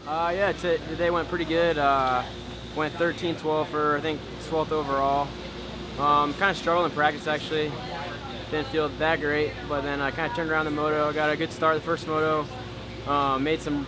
Yeah, today went pretty good. Went 13-12 for, I think, 12th overall. Kind of struggled in practice, actually. Didn't feel that great, but then I kind of turned around the moto. Got a good start the first moto. Made some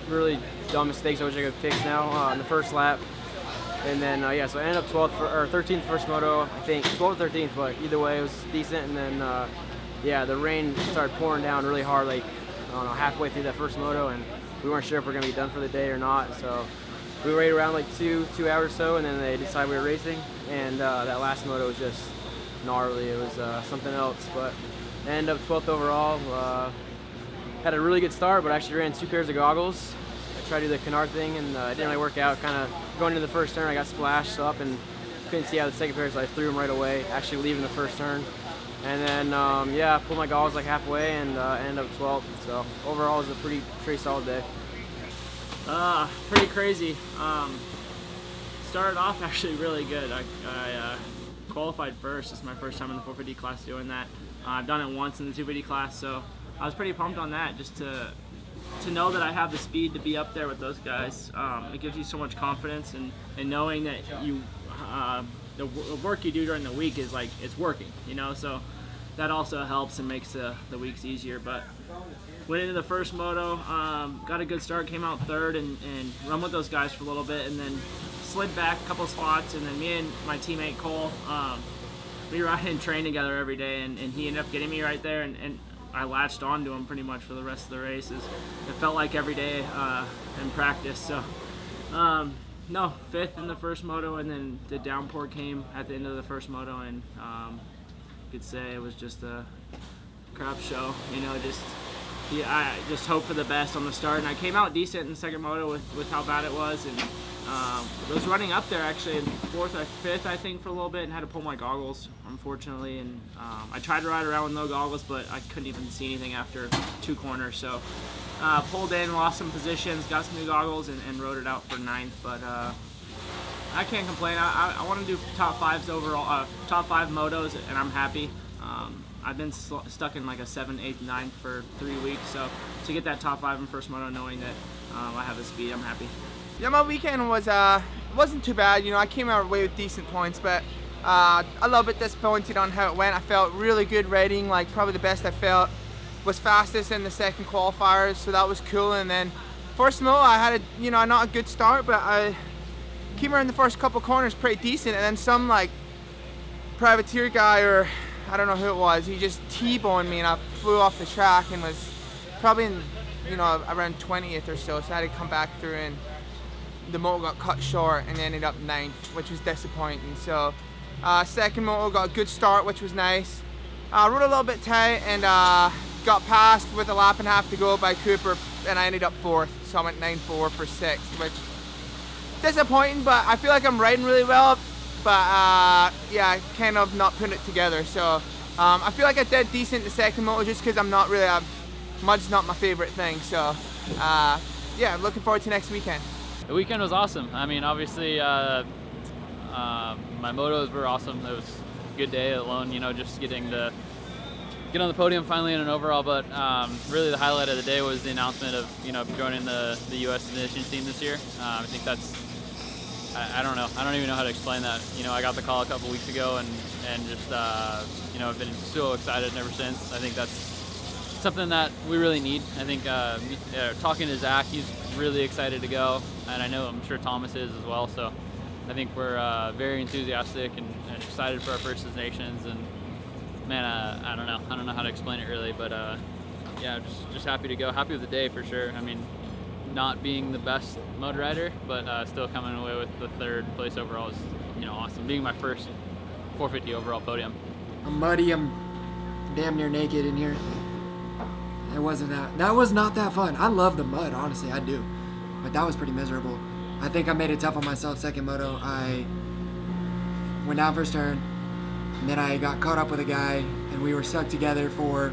really dumb mistakes I wish I could fix now on the first lap. And then, yeah, so I ended up 12th or 13th first moto, I think, 12th or 13th, but either way, it was decent. And then, yeah, the rain started pouring down really hard, like, I don't know, halfway through that first moto, and we weren't sure if we were going to be done for the day or not. So we waited around like two hours or so, and then they decided we were racing. And that last moto was just gnarly. It was something else, but I ended up 12th overall. Had a really good start, but I actually ran 2 pairs of goggles. I tried to do the canard thing, and it didn't really work out. Kind of going into the first turn, I got splashed up and couldn't see out the second pair, so I threw them right away, actually leaving the first turn. And then, yeah, pulled my goggles like halfway and ended up 12th. So overall, it was a pretty solid day. Pretty crazy. Started off actually really good. I qualified first. It's my first time in the 450 class doing that. I've done it once in the 250 class, so I was pretty pumped on that, just to know that I have the speed to be up there with those guys. It gives you so much confidence, and knowing that the work you do during the week is like, it's working, you know, so that also helps and makes the weeks easier. But went into the first moto, got a good start, came out third, and run with those guys for a little bit, and then slid back a couple spots, and then me and my teammate Cole, we ride and train together every day, and he ended up getting me right there, and I latched onto him pretty much for the rest of the races. It felt like every day in practice. So no, 5th in the first moto, and then the downpour came at the end of the first moto, and you could say it was just a crap show, you know. I just hope for the best on the start, and I came out decent in the second moto with how bad it was, and I was running up there actually in 4th or 5th, I think, for a little bit, and had to pull my goggles, unfortunately. And I tried to ride around with no goggles, but I couldn't even see anything after 2 corners. So pulled in, lost some positions, got some new goggles, and rode it out for 9th. But I can't complain. I want to do top 5s overall, top 5 motos, and I'm happy. I've been stuck in like a 7th, 8th, 9th for 3 weeks, so to get that top 5 in first moto, knowing that I have the speed, I'm happy. Yeah, my weekend was wasn't too bad. You know, I came out away with decent points, but a little bit disappointed on how it went. I felt really good riding, like probably the best I felt. Was fastest in the second qualifiers, so that was cool. And then first moto, I had not a good start, but I came around the first couple corners pretty decent, and then some like privateer guy, or I don't know who it was, he just T-boned me, and I flew off the track and was probably in, around 20th or so. So I had to come back through, and the moto got cut short and ended up 9th, which was disappointing. So second moto got a good start, which was nice. Rode a little bit tight, and got passed with a lap and a half to go by Cooper, and I ended up 4th. So I went 9-4 for 6th, which disappointing, but I feel like I'm riding really well. But yeah, kind of not putting it together. So I feel like I did decent the second moto, just because I'm not really, mud's not my favorite thing. So yeah, looking forward to next weekend. The weekend was awesome. I mean, obviously my motos were awesome. It was a good day alone, just getting to get on the podium finally in an overall. But really the highlight of the day was the announcement of joining the U.S. Ignition team this year. I think that's, I don't know. I don't even know how to explain that. I got the call a couple weeks ago, and just I've been so excited ever since. I think that's something that we really need. I think talking to Zach, he's really excited to go, and I'm sure Thomas is as well. So I think we're very enthusiastic and excited for our First Nations. And man, I don't know how to explain it really, but yeah, just happy to go. Happy with the day for sure. I mean, not being the best motor rider, but still coming away with the 3rd place overall is awesome. Being my first 450 overall podium. I'm muddy. I'm damn near naked in here. It wasn't that was not that fun. I love the mud, honestly, I do. But that was pretty miserable. I think I made it tough on myself second moto. I went down first turn, and then I got caught up with a guy, and we were stuck together for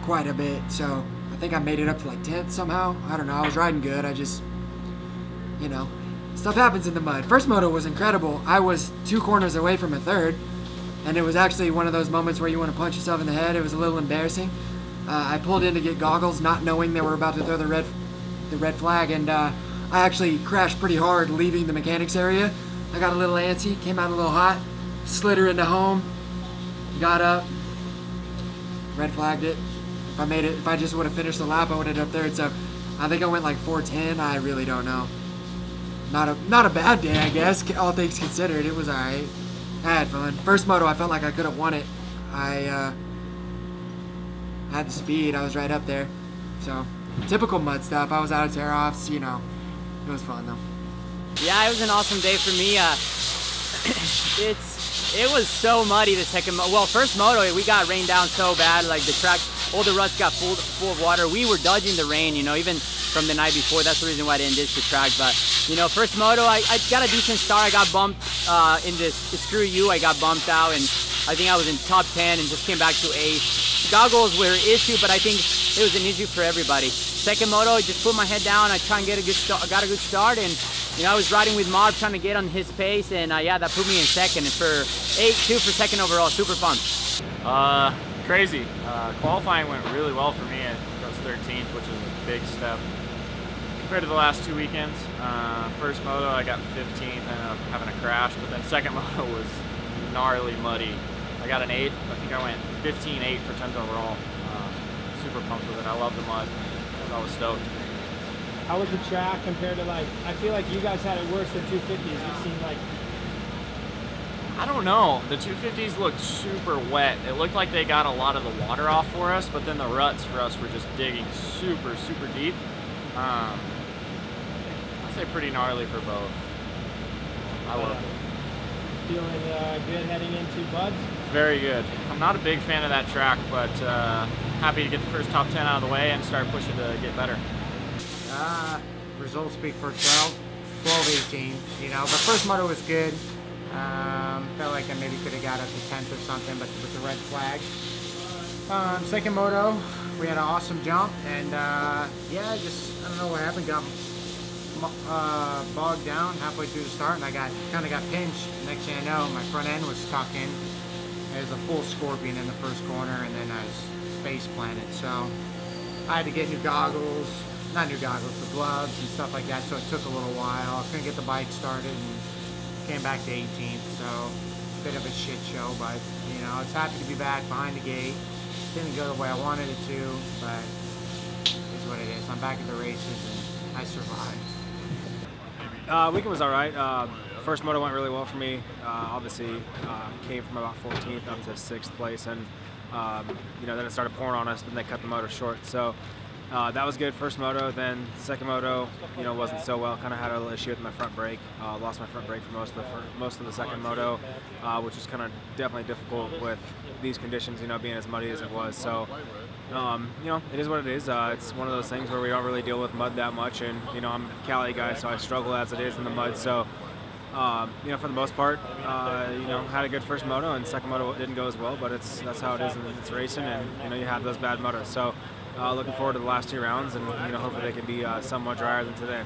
quite a bit. So I think I made it up to like 10th somehow. I don't know, I was riding good. I just, stuff happens in the mud. First moto was incredible. I was 2 corners away from a 3rd, and it was actually one of those moments where you want to punch yourself in the head. It was a little embarrassing. I pulled in to get goggles, not knowing they were about to throw the red the red flag, and I actually crashed pretty hard leaving the mechanics area. I got a little antsy, came out a little hot, slid her into home, got up, red flagged it. If I just would have finished the lap, I would have ended up third. So I think I went like 4:10. I really don't know. Not a bad day, I guess, all things considered. It was alright. I had fun. First moto, I felt like I could have won it. I had the speed. I was right up there. So typical mud stuff. I was out of tear-offs. You know, it was fun though. Yeah, it was an awesome day for me. It was so muddy the second moto. Well, first moto, we got rained down so bad, like the track, all the ruts got full of water. We were dodging the rain, you know, even from the night before. That's the reason why I didn't ditch the track. But, you know, first moto, I got a decent start. I got bumped in the Screw You. I got bumped out, and I think I was in top 10 and just came back to 8th. Goggles were an issue, but I think it was an issue for everybody. Second moto, I just put my head down. I try and get a good start. I got a good start, and you know, I was riding with Marv trying to get on his pace, and yeah, that put me in second. And for 8-2 for second overall, super fun. Crazy. Qualifying went really well for me. I think I was 13th, which is a big step compared to the last 2 weekends. First moto, I got 15th, ended up having a crash, but then second moto was gnarly muddy. I got an 8. I think I went 15-8 for 10th overall. Super pumped with it. I love the mud. I was stoked. How was the track compared to, like, I feel like you guys had it worse than 250s. It seemed like... I don't know. The 250s looked super wet. It looked like they got a lot of the water off for us, but then the ruts for us were just digging super, super deep. I'd say pretty gnarly for both. I love it. Feeling good heading into Buds? Very good. I'm not a big fan of that track, but happy to get the first top 10 out of the way and start pushing to get better. Results speak for itself. 12-18, you know, but first moto was good. Felt like I maybe could have got up to 10th or something, but with the red flag. Second moto, we had an awesome jump, and yeah, just, I don't know what happened, got bogged down halfway through the start, and I kind of got pinched. Next thing I know, my front end was stuck in. There's a full scorpion in the first corner, and then I was face planted. So I had to get new goggles, not new goggles, the gloves and stuff like that. So it took a little while. I couldn't get the bike started and came back to 18th. So a bit of a shit show, but you know, it's happy to be back behind the gate. Didn't go the way I wanted it to, but it's what it is. I'm back at the races and I survived. Weekend was all right. First moto went really well for me. Obviously, came from about 14th up to 6th place, and you know, then it started pouring on us. Then they cut the motor short, so that was good. First moto. Then second moto, you know, wasn't so well. Kind of had a little issue with my front brake. Lost my front brake for most of the second moto, which was kind of definitely difficult with these conditions. You know, being as muddy as it was. So. You know, it is what it is. It's one of those things where we don't really deal with mud that much, and you know, I'm a Cali guy, so I struggle as it is in the mud. So, you know, for the most part, you know, had a good first moto, and second moto didn't go as well, but that's how it is, and it's racing, and you know, you have those bad motos. So, looking forward to the last 2 rounds, and you know, hopefully they can be somewhat drier than today.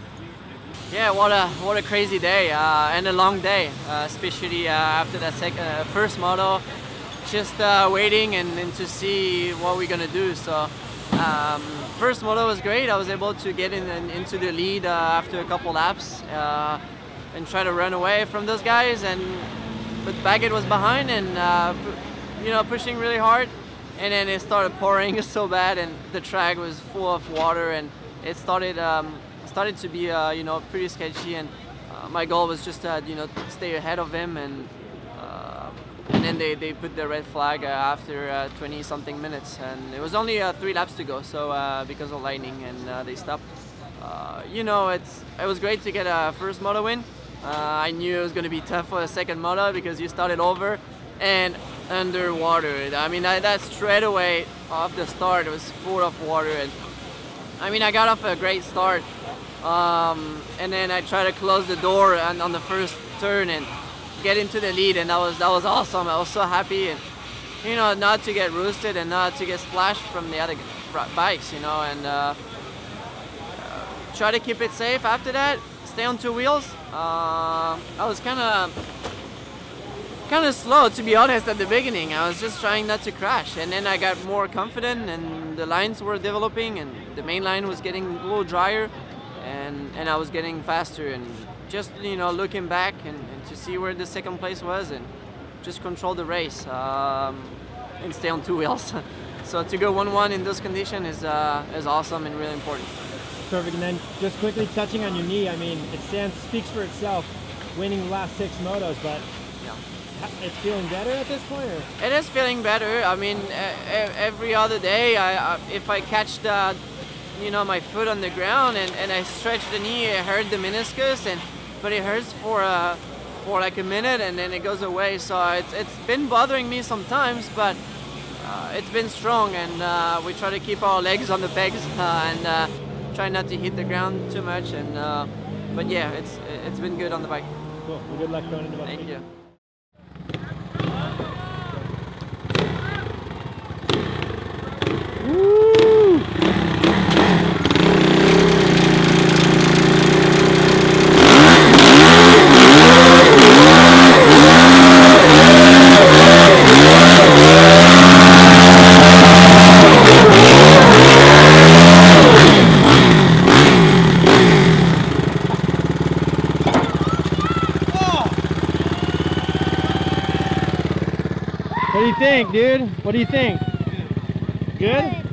Yeah, what a crazy day and a long day, especially after that first moto. Just waiting and to see what we're gonna do. So first moto was great. I was able to get into the lead after a couple laps and try to run away from those guys. But Baggett was behind and you know, pushing really hard. And then it started pouring so bad, and the track was full of water, and it started to be you know, pretty sketchy. And my goal was just you know, stay ahead of him, and then they put the red flag after 20-something minutes, and it was only 3 laps to go, so because of lightning, and they stopped. You know, it was great to get a first moto win. I knew it was going to be tough for a second moto because you started over and underwater. I mean, that straight away off the start, it was full of water, and I mean, I got off a great start, and then I tried to close the door on the first turn and get into the lead, and that was awesome. I was so happy, and you know, not to get roosted and not to get splashed from the other bikes, you know, and try to keep it safe after that. Stay on 2 wheels. I was kind of slow, to be honest, at the beginning. I was just trying not to crash, and then I got more confident, and the lines were developing, and the main line was getting a little drier. and I was getting faster, and just looking back and to see where the second place was, and just control the race and stay on two wheels. So to go 1-1 in those conditions is awesome and really important. Perfect. And then just quickly touching on your knee, I mean, it speaks for itself, winning the last 6 motos, but it's feeling better at this point? Or? It is feeling better. I mean, every other day, if I catch the, my foot on the ground and I stretch the knee, it hurt the meniscus, but it hurts for like a minute and then it goes away. So it's been bothering me sometimes, but it's been strong, and we try to keep our legs on the pegs and try not to hit the ground too much. And but yeah, it's been good on the bike. Cool. Well, good luck going into the bike. Thank you. What do you think, dude? What do you think? Good?